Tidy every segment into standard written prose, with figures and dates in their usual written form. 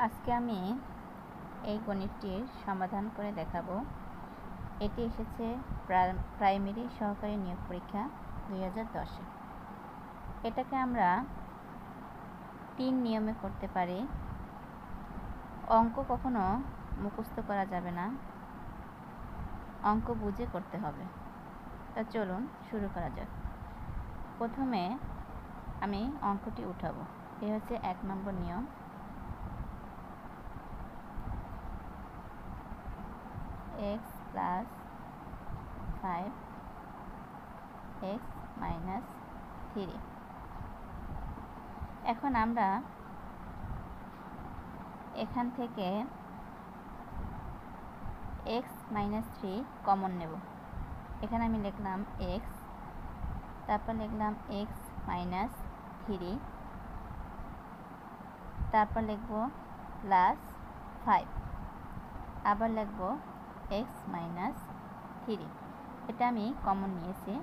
আজকে আমি এই গণিতটির সমাধান করে দেখাবো। এটি এসেছে প্রাইমারি সহকারী নিয়োগ পরীক্ষা 2010-এ। এটাকে আমরা 3 নিয়মে করতে পারি। অঙ্ক কখনো মুখস্থ করা যাবে না, অঙ্ক বুঝে করতে হবে। তা চলুন শুরু করা যাক। প্রথমে আমি অঙ্কটি উঠাবো। এই হচ্ছে 1 নম্বর নিয়ম। x plus 5x minus 3। এখন আমরা এখান থেকে x minus 3 কমন নেব। এখানে আমি লিখলাম x, তারপর লিখলাম x minus 3, তারপর লিখব প্লাস 5, আবার লিখব x minus 3। এটা আমি কমন নিয়েছি।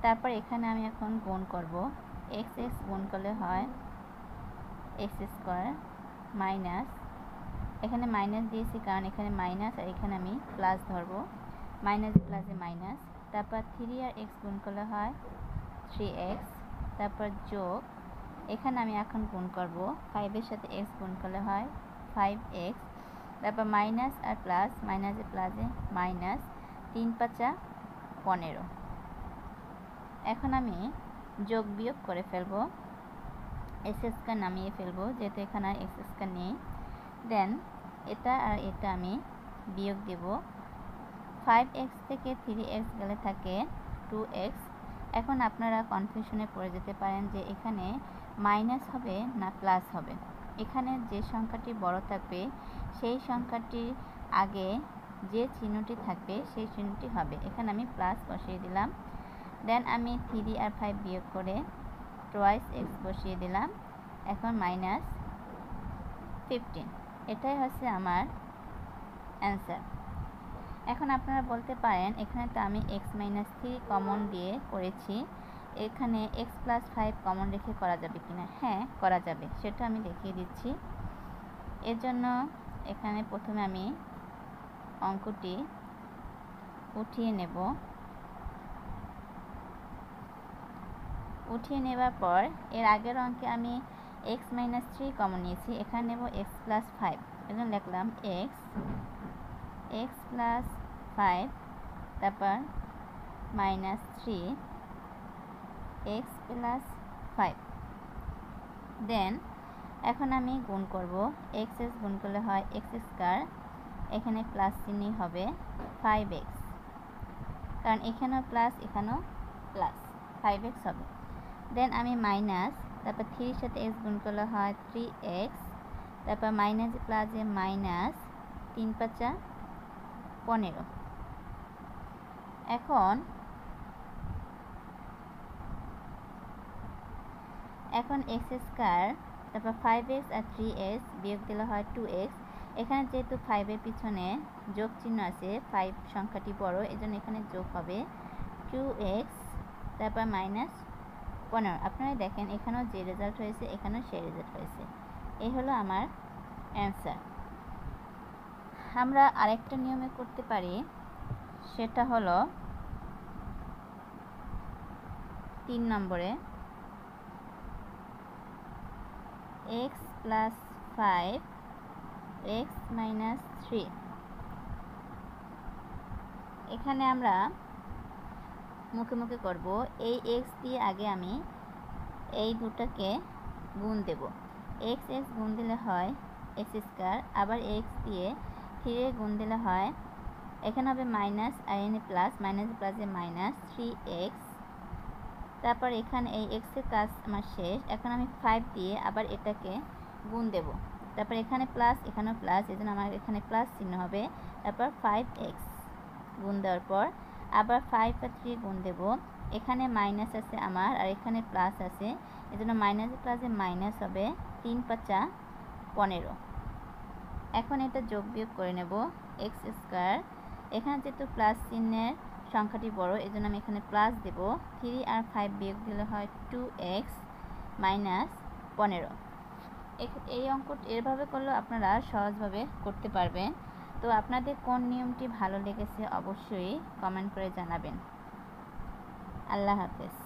তারপর এখানে আমি এখন গুণ করব। x গুণ করলে হয় x স্কোয়ার মাইনাস, এখানে মাইনাস দিয়েছি কারণ এখানে মাইনাস আর এখানে আমি প্লাস ধরব। মাইনাস প্লাসে মাইনাস, তারপর 3 আর x গুণ করলে হয় 3x, তারপর যোগ, এখানে আমি এখন গুণ করব 5-এর সাথে x গুণ করলে হয় 5x, তারপর মাইনাস আর প্লাস, মাইনাসে প্লাসে মাইনাস, 3×5 = 15। এখন আমি যোগ বিয়োগ করে ফেলবো। x স্কয়ার নামিয়ে ফেলবো যেহেতু এখানে আর x স্কয়ার নেই। দেন এটা আর এটা আমি বিয়োগ দেব। 5x থেকে 3x গেলে থাকে 2x। এখন আপনারা কনফিউশনে পড়ে যেতে পারেন যে এখানে মাইনাস হবে না প্লাস হবে। এখানে যে সংখ্যাটি বড় থাকবে সেই সংখ্যাটির আগে যে চিহ্নটি থাকবে সেই চিহ্নটি হবে। এখানে আমি প্লাস বসিয়ে দিলাম। দেন আমি 3 আর 5 বিয়োগ করে টুয়াইস x বসিয়ে দিলাম। এখন মাইনাস 15। এটাই হচ্ছে আমার অ্যান্সার। এখন আপনারা বলতে পারেন এখানে তো আমি x minus 3 কমন দিয়ে করেছি, এখানে x plus 5 কমন রেখে করা যাবে কিনা? হ্যাঁ, করা যাবে, সেটা আমি দেখিয়ে দিচ্ছি। এর জন্য এখানে প্রথমে আমি অঙ্কটি উঠিয়ে নেব। উঠিয়ে নেবার পর এর আগের অঙ্কে আমি x minus 3 কমন নিয়েছি, এখানে নেব x plus 5। এজন্য লিখলাম x plus 5, তারপর minus 3x plus 5। দেন এখন আমি গুণ করব। x গুণ করলে হয় x স্কয়ার, এখানে প্লাস চিহ্নই হবে 5x, কারণ এখানেও প্লাস এখানেও প্লাস, 5x হবে। দেন আমি মাইনাস, তারপর 3 এর সাথে x গুণ করলে হয় 3x, তারপর মাইনাস প্লাসে মাইনাস, 3×5 = 15। এখন x স্কয়ার, তারপর 5x আর 3x বিয়োগ দিলে হয় 2x। এখানে যেহেতু 5 এর পিছনে যোগ চিহ্ন আছে, 5 সংখ্যাটি বড়, এজন্য এখানে যোগ হবে 2x, তারপর মাইনাস 15। আপনারা দেখেন এখানেও যে রেজাল্ট হয়েছে এখানেও সেই রেজাল্ট হয়েছে। এই হলো আমার অ্যান্সার। আমরা আরেকটা নিয়মে করতে পারি, সেটা হলো 3 নম্বরে x plus 5 x minus 3। এখানে আমরা মুখে মুখে করব। এই x দিয়ে আগে আমি এই দুটাকে গুণ দেব। x গুণ দিলে হয় x স্কয়ার, আবার x দিয়ে 3 গুণ দিলে হয়, এখানে হবে মাইনাস আর এখানে প্লাস, মাইনাস প্লাসে মাইনাস 3x। তারপর এখানে এই x এর কাজ আমার শেষ। এখন আমি 5 দিয়ে আবার এটাকে গুণ দেব। তারপর এখানে প্লাস এখানেও প্লাস, এজন্য আমার এখানে প্লাস চিহ্ন হবে। তারপর 5x গুণ দেওয়ার পর আবার 5 আর 3 গুণ দেব। এখানে মাইনাস আছে আমার আর এখানে প্লাস আছে, এজন্য মাইনাস প্লাসে মাইনাস হবে, 3×5 = 15। এখন এটা যোগ বিয়োগ করে নেব। x স্কয়ার, এখানে যেহেতু প্লাস চিহ্নের সংখ্যাটি বড় এজন্য আমি এখানে প্লাস দেব। 3 আর 5 বিয়োগ দিলে হয় 2x minus 15। এই অঙ্ক এভাবে করলেও আপনারা সহজভাবে করতে পারবেন। তো আপনাদের কোন নিয়মটি ভালো লেগেছে অবশ্যই কমেন্ট করে জানাবেন। আল্লাহ হাফেজ।